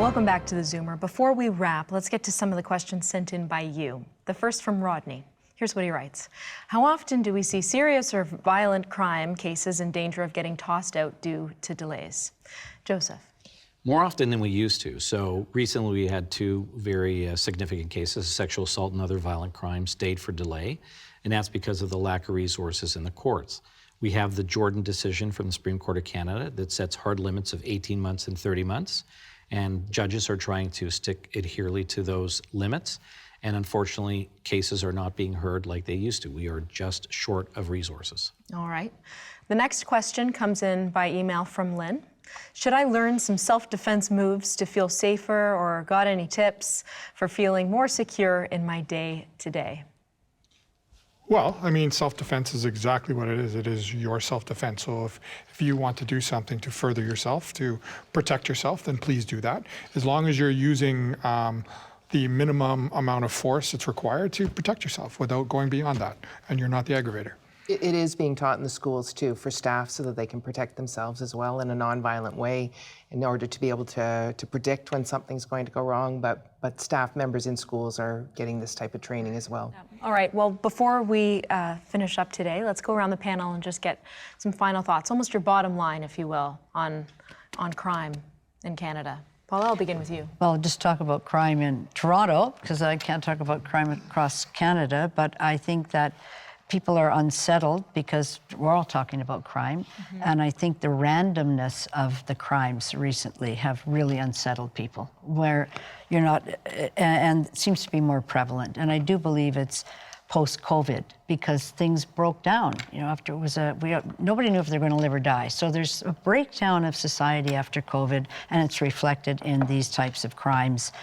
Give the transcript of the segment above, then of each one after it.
Welcome back to the Zoomer. Before we wrap, let's get to some of the questions sent in by you. The first from Rodney. Here's what he writes. How often do we see serious or violent crime cases in danger of getting tossed out due to delays? Joseph. More often than we used to. So recently we had two very significant cases, sexual assault and other violent crimes, stayed for delay, and that's because of the lack of resources in the courts. We have the Jordan decision from the Supreme Court of Canada that sets hard limits of 18 months and 30 months, and judges are trying to stick adherently to those limits. And unfortunately, cases are not being heard like they used to. We are just short of resources. All right. The next question comes in by email from Lynn. Should I learn some self-defense moves to feel safer, or got any tips for feeling more secure in my day-to-day? Well, I mean, self-defense is exactly what it is. It is your self-defense. So if you want to do something to further yourself, to protect yourself, then please do that. As long as you're using the minimum amount of force that's required to protect yourself without going beyond that, and you're not the aggravator. It is being taught in the schools too for staff so that they can protect themselves as well in a non-violent way in order to be able to predict when something's going to go wrong, but staff members in schools are getting this type of training as well. All right, well, before we finish up today, let's go around the panel and just get some final thoughts, almost your bottom line, if you will, on crime in Canada. Paula, I'll begin with you. Well, I'll just talk about crime in Toronto, because I can't talk about crime across Canada, but I think that people are unsettled because we're all talking about crime. And I think the randomness of the crimes recently have really unsettled people, where you're not, and it seems to be more prevalent. And I do believe it's post-COVID, because things broke down. You know, after it was nobody knew if they were going to live or die. So there's a breakdown of society after COVID, and it's reflected in these types of crimes.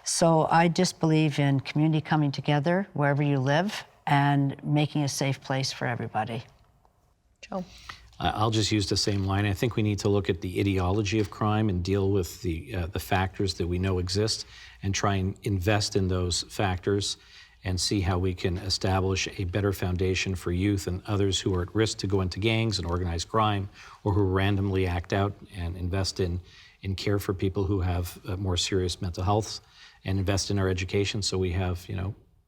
So I just believe in community coming together wherever you live and making a safe place for everybody. Joe. I'll just use the same line. I think we need to look at the ideology of crime and deal with the factors that we know exist, and try and invest in those factors and see how we can establish a better foundation for youth and others who are at risk to go into gangs and organized crime, or who randomly act out, and invest in care for people who have more serious mental health, and invest in our education so we have,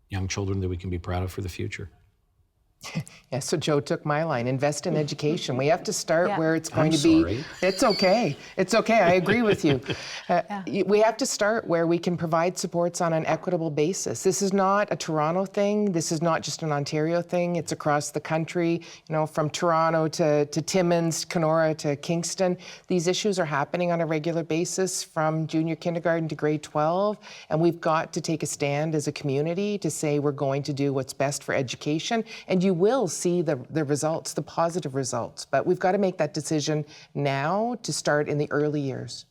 young children that we can be proud of for the future. Yeah, so Joe took my line, invest in education. We have to start where it's going to be. Sorry. It's okay. It's okay. I agree with you. We have to start where we can provide supports on an equitable basis. This is not a Toronto thing. This is not just an Ontario thing. It's across the country, from Toronto to Timmins, Kenora to Kingston. These issues are happening on a regular basis from junior kindergarten to grade 12. And we've got to take a stand as a community to say we're going to do what's best for education. And you will see the results, the positive results. But we've got to make that decision now to start in the early years.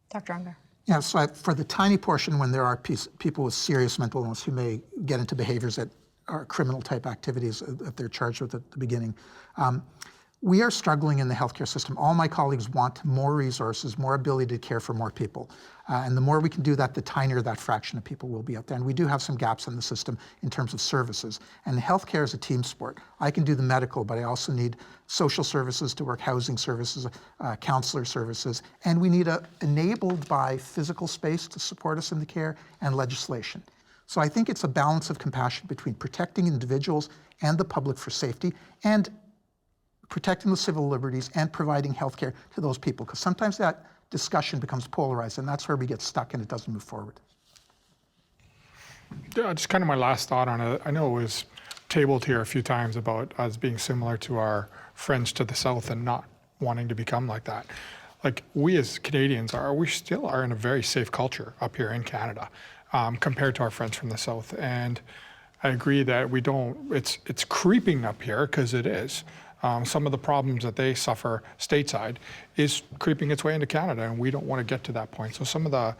Dr. Ungar. Yeah, so for the tiny portion when there are people with serious mental illness who may get into behaviors that are criminal-type activities that they're charged with at the beginning, we are struggling in the healthcare system. All my colleagues want more resources, more ability to care for more people. And the more we can do that, the tinier that fraction of people will be out there. And we do have some gaps in the system in terms of services. And healthcare is a team sport. I can do the medical, but I also need social services to work, housing services, counselor services. And we need enabled by physical space to support us in the care, and legislation. So I think it's a balance of compassion between protecting individuals and the public for safety, and protecting the civil liberties and providing health care to those people, because sometimes that discussion becomes polarized, and that's where we get stuck and it doesn't move forward. Yeah, just kind of my last thought on it. I know it was tabled here a few times about us being similar to our friends to the south and not wanting to become like that. Like, we as Canadians we still are in a very safe culture up here in Canada compared to our friends from the south. And I agree that it's creeping up here, because it is. Some of the problems that they suffer stateside is creeping its way into Canada, and we don't want to get to that point. So some of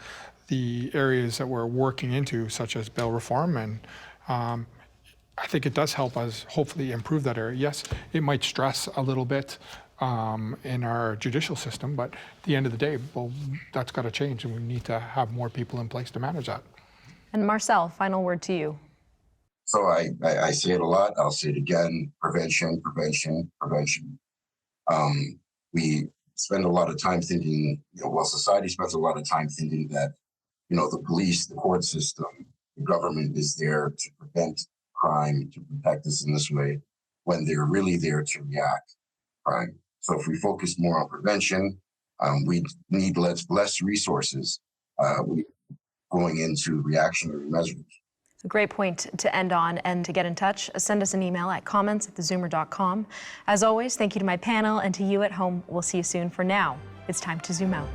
the areas that we're working into, such as bail reform, and I think it does help us hopefully improve that area. Yes, it might stress a little bit in our judicial system, but at the end of the day, well, that's got to change, and we need to have more people in place to manage that. And Marcell, final word to you. So I say it a lot, I'll say it again: prevention, prevention, prevention. We spend a lot of time thinking, well, society spends a lot of time thinking that, the police, the court system, the government is there to prevent crime, to protect us in this way, when they're really there to react crime. So if we focus more on prevention, we need less resources going into reactionary measures. A great point to end on, and to get in touch, send us an email at comments@thezoomer.com. As always, thank you to my panel and to you at home. We'll see you soon. For now, it's time to zoom out.